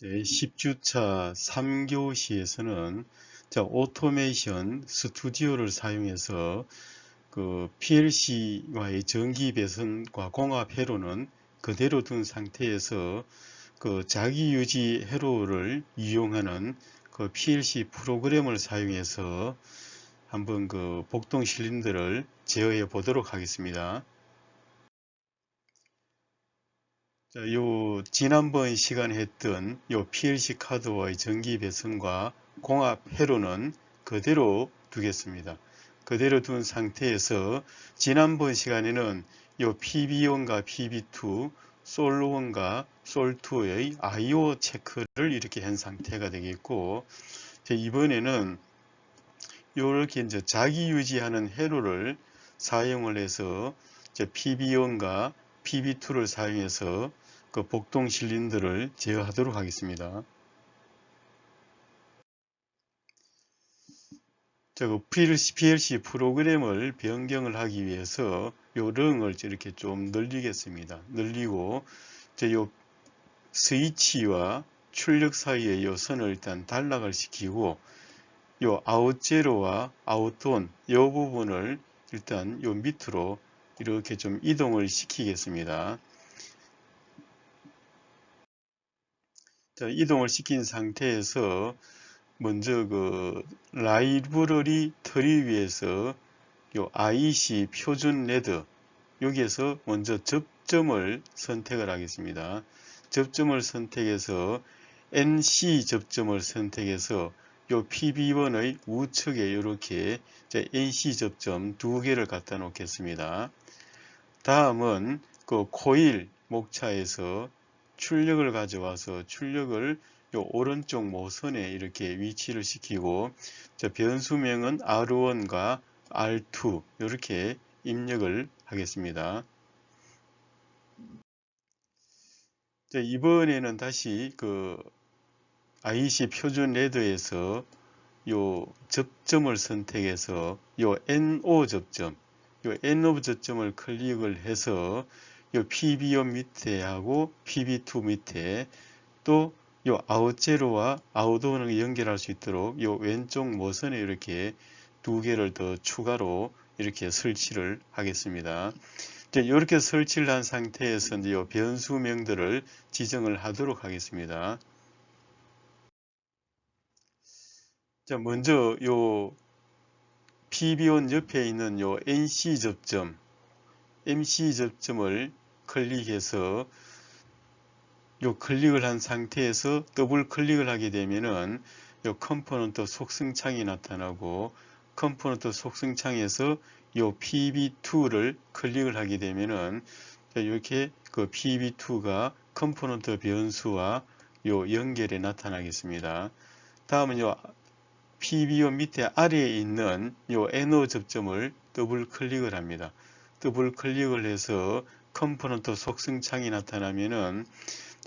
10주차 3교시에서는 오토메이션 스튜디오를 사용해서 PLC와의 전기 배선과 공합 회로는 그대로 둔 상태에서 자기 유지 회로를 이용하는 PLC 프로그램을 사용해서 한번 복동 실린더를 제어해 보도록 하겠습니다. 지난번 시간에 했던 PLC 카드와의 전기 배선과 공합 회로는 그대로 두겠습니다. 그대로 둔 상태에서 지난번 시간에는 PB1과 PB2, 솔1과 솔2의 IO 체크를 이렇게 한 상태가 되겠고, 이번에는 이렇게 이제 자기 유지하는 회로를 사용을 해서 PB1과 PB2를 사용해서 복동 실린더를 제어하도록 하겠습니다. PLC 프로그램을 변경을 하기 위해서 요 렁을 이렇게 좀 늘리겠습니다. 늘리고 요 스위치와 출력 사이의 요 선을 일단 단락을 시키고 요 아웃제로와 아웃온 요 부분을 일단 요 밑으로 이렇게 좀 이동을 시키겠습니다. 이동을 시킨 상태에서 먼저 라이브러리 트리 위에서 요 IC 표준 레드 여기에서 먼저 접점을 선택을 하겠습니다. 접점을 선택해서 NC 접점을 선택해서 요 PB1의 우측에 이렇게 NC 접점 두 개를 갖다 놓겠습니다. 다음은 코일 목차에서 출력을 가져와서 출력을 요 오른쪽 모선에 이렇게 위치를 시키고 변수명은 R1과 R2 이렇게 입력을 하겠습니다. 이번에는 다시 IC 표준 레더에서 요 접점을 선택해서 요 NO 접점, 요 NO 접점을 클릭을 해서 요 PB1 밑에 하고 PB2 밑에 또 요 아웃제로와 아웃온을 연결할 수 있도록 요 왼쪽 모선에 이렇게 두 개를 더 추가로 이렇게 설치를 하겠습니다. 이렇게 설치를 한 상태에서 이제 요 변수명들을 지정을 하도록 하겠습니다. 먼저 요 PB1 옆에 있는 요 NC 접점, MC 접점을 클릭해서 요 클릭을 한 상태에서 더블 클릭을 하게 되면은 요 컴포넌트 속성창이 나타나고 컴포넌트 속성창에서 요 PB2를 클릭을 하게 되면은 이렇게 PB2가 컴포넌트 변수와 요 연결에 나타나겠습니다. 다음은 요 PB1 밑에 아래에 있는 요 NO 접점을 더블 클릭을 합니다. 더블 클릭을 해서 컴포넌트 속성창이 나타나면은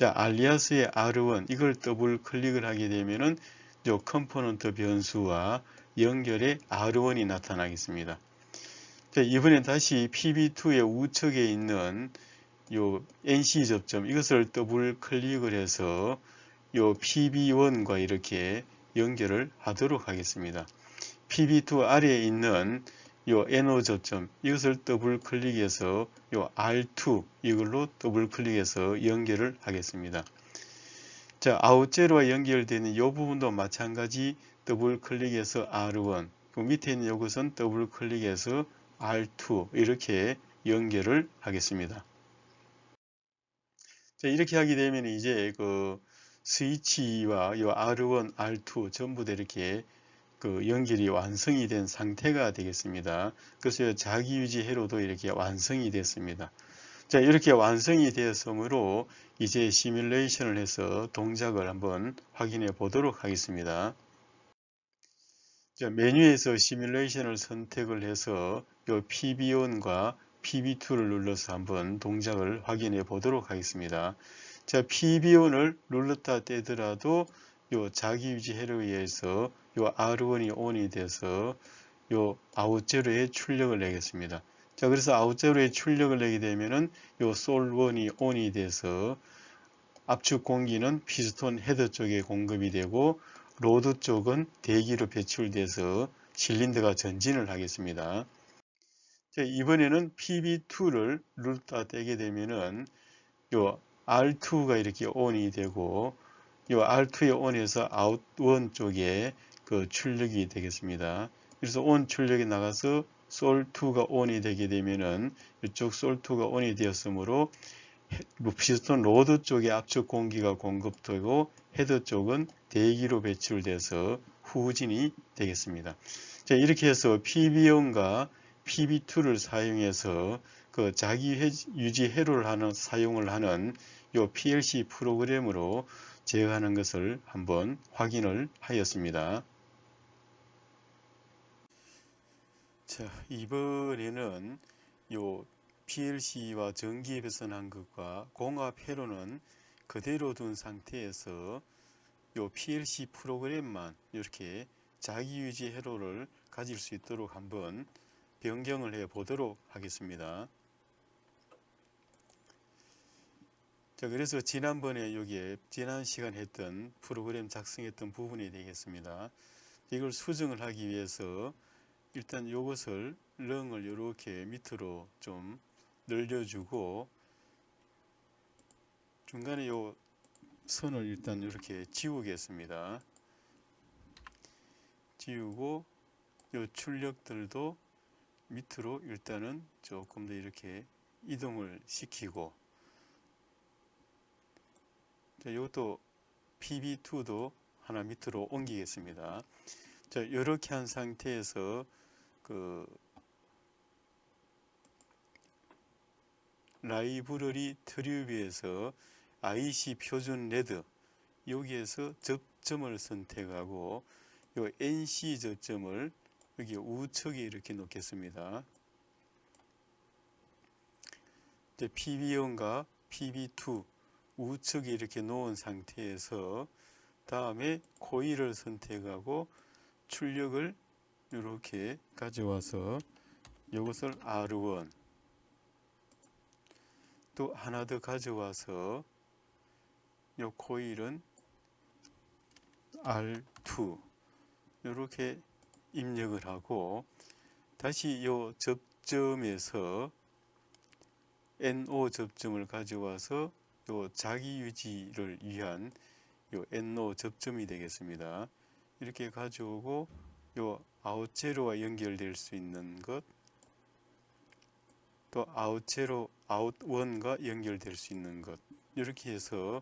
알리아스의 R1 이걸 더블 클릭을 하게 되면은 요 컴포넌트 변수와 연결에 R1이 나타나겠습니다. 이번엔 다시 PB2의 우측에 있는 요 NC 접점 이것을 더블 클릭을 해서 요 PB1과 이렇게 연결을 하도록 하겠습니다. PB2 아래에 있는 요 NO 접점 이것을 더블 클릭해서 요 R2 이걸로 더블 클릭해서 연결을 하겠습니다. 아웃제로와 연결되는 이 부분도 마찬가지 더블 클릭해서 R1 그 밑에 있는 이것은 더블 클릭해서 R2 이렇게 연결을 하겠습니다. 이렇게 하게 되면 이제 스위치와 요 R1, R2 전부 다 이렇게 연결이 완성이 된 상태가 되겠습니다. 그래서 자기 유지 회로도 이렇게 완성이 됐습니다. 이렇게 완성이 되었으므로 이제 시뮬레이션을 해서 동작을 한번 확인해 보도록 하겠습니다. 메뉴에서 시뮬레이션을 선택을 해서 요 PB1과 PB2를 눌러서 한번 동작을 확인해 보도록 하겠습니다. PB1을 눌렀다 떼더라도 요 자기 유지 회로에 의해서 요 R1이 ON이 돼서 요 아웃제로에 출력을 내겠습니다. 그래서 아웃제로에 출력을 내게 되면은 요 솔1이 ON이 돼서 압축 공기는 피스톤 헤더 쪽에 공급이 되고 로드 쪽은 대기로 배출돼서 실린더가 전진을 하겠습니다. 자, 이번에는 PB2를 눌렀다 떼게 되면은 요 R2가 이렇게 ON이 되고 요 R2의 ON에서 OUT1 쪽에 그 출력이 되겠습니다. 그래서 ON 출력이 나가서 SOL2가 ON이 되게 되면은 이쪽 SOL2가 ON이 되었으므로 피스톤 로드 쪽에 압축 공기가 공급되고 헤더 쪽은 대기로 배출돼서 후진이 되겠습니다. 자, 이렇게 해서 PB1과 PB2를 사용해서 그 자기 유지 회로를 사용을 하는 요 PLC 프로그램으로 제어하는 것을 한번 확인을 하였습니다. 자, 이번에는 요 PLC와 전기 배선한 것과 공합 회로는 그대로 둔 상태에서 요 PLC 프로그램만 이렇게 자기 유지 회로를 가질 수 있도록 한번 변경을 해 보도록 하겠습니다. 자, 그래서 지난번에 여기에 지난 시간 했던 프로그램 작성했던 부분이 되겠습니다. 이걸 수정을 하기 위해서 일단 이것을 렁을 이렇게 밑으로 좀 늘려주고 중간에 요 선을 일단 이렇게 지우겠습니다. 지우고 요 출력들도 밑으로 일단은 조금 더 이렇게 이동을 시키고, 자, 이것도 PB2도 하나 밑으로 옮기겠습니다. 자, 이렇게 한 상태에서 그 라이브러리 트리뷰에서 IC 표준 레드 여기에서 접점을 선택하고 요 NC 접점을 여기 우측에 이렇게 놓겠습니다. PB1과 PB2 우측에 이렇게 놓은 상태에서 다음에 코일을 선택하고 출력을 이렇게 가져와서 이것을 R1 또 하나 더 가져와서 이 코일은 R2 이렇게 입력을 하고 다시 이 접점에서 NO 접점을 가져와서 요 자기 유지를 위한 요 NO 접점이 되겠습니다. 이렇게 가져오고 요 아웃제로와 연결될 수 있는 것, 또 아웃제로, 아웃1과 연결될 수 있는 것, 이렇게 해서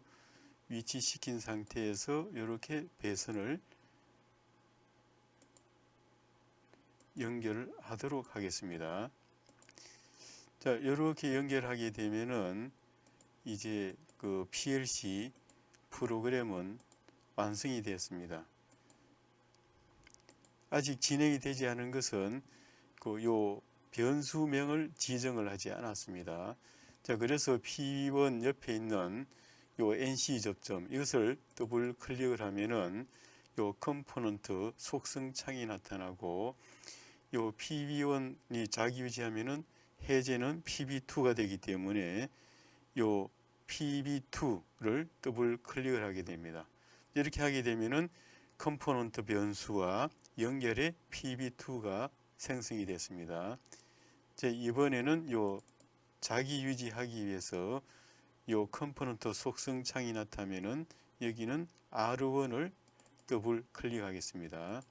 위치시킨 상태에서 이렇게 배선을 연결하도록 하겠습니다. 자, 이렇게 연결하게 되면은 이제 그 PLC 프로그램은 완성이 되었습니다. 아직 진행이 되지 않은 것은 그 요 변수명을 지정을 하지 않았습니다. 자, 그래서 P1 옆에 있는 요 NC 접점 이것을 더블 클릭을 하면은 요 컴포넌트 속성 창이 나타나고 요 PB1이 자기 유지하면은 해제는 PB2가 되기 때문에 요 PB2를 더블 클릭을 하게 됩니다. 이렇게 하게 되면은 컴포넌트 변수와 연결의 PB2가 생성이 됐습니다. 이번에는 요 자기 유지하기 위해서 요 컴포넌트 속성 창이 나타나면은 여기는 R1을 더블 클릭하겠습니다.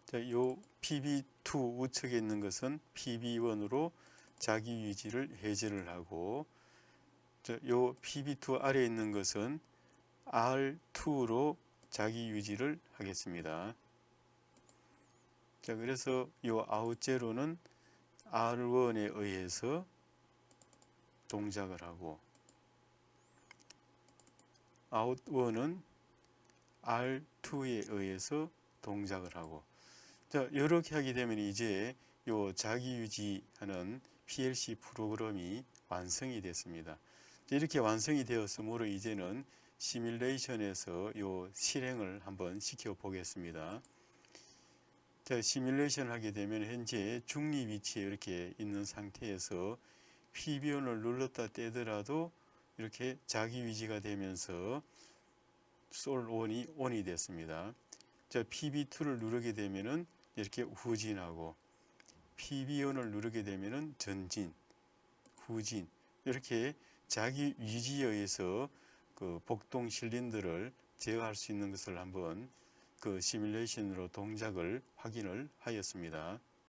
자, 요 PB2 우측에 있는 것은 PB1으로 자기 유지를 해제를 하고, 요 PB2 아래에 있는 것은 R2로 자기 유지를 하겠습니다. 자, 그래서 요 아웃제로는 R1에 의해서 동작을 하고 아웃1은 R2에 의해서 동작을 하고, 자, 이렇게 하게 되면 이제 요 자기 유지하는 PLC 프로그램이 완성이 됐습니다. 이렇게 완성이 되었으므로 이제는 시뮬레이션에서 요 실행을 한번 시켜 보겠습니다. 자, 시뮬레이션 하게 되면 현재 중립 위치에 이렇게 있는 상태에서 PB1을 눌렀다 떼더라도 이렇게 자기 위지가 되면서 솔1이 ON이 됐습니다. 자, PB2를 누르게 되면은 이렇게 후진하고, PB1을 누르게 되면은 전진, 후진, 이렇게 자기 위지에 의해서 그 복동 실린더를 제어할 수 있는 것을 한번 그 시뮬레이션으로 동작을 확인을 하였습니다.